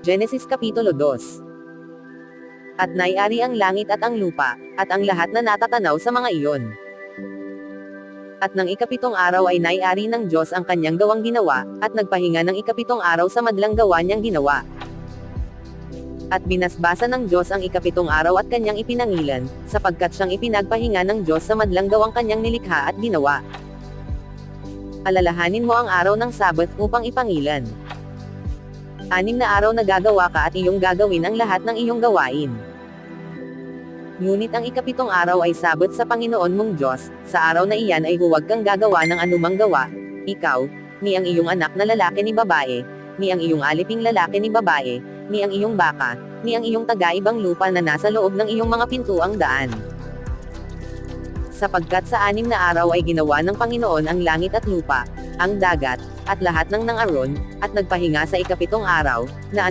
Genesis Kapitulo 2. At naiari ang langit at ang lupa, at ang lahat na natatanaw sa mga iyon. At ng ikapitong araw ay naiari ng Diyos ang kanyang gawang ginawa, at nagpahinga ng ikapitong araw sa madlang gawa niyang ginawa. At binasbasa ng Diyos ang ikapitong araw at kanyang ipinangilan, sapagkat siyang ipinagpahinga ng Diyos sa madlang gawang kanyang nilikha at ginawa. Alalahanin mo ang araw ng Sabbath upang ipangilan. 6 na araw na gagawa ka at iyong gagawin ang lahat ng iyong gawain. Ngunit ang ikapitong araw ay Sabbath sa Panginoon mong Diyos, sa araw na iyan ay huwag kang gagawa ng anumang gawa, ikaw, ni ang iyong anak na lalaki ni babae, ni ang iyong aliping lalaki ni babae, ni ang iyong baka, ni ang iyong taga-ibang lupa na nasa loob ng iyong mga pintuang daan. Sapagkat sa 6 na araw ay ginawa ng Panginoon ang langit at lupa, ang dagat, at lahat ng Aaron, at nagpahinga sa ikapitong araw, na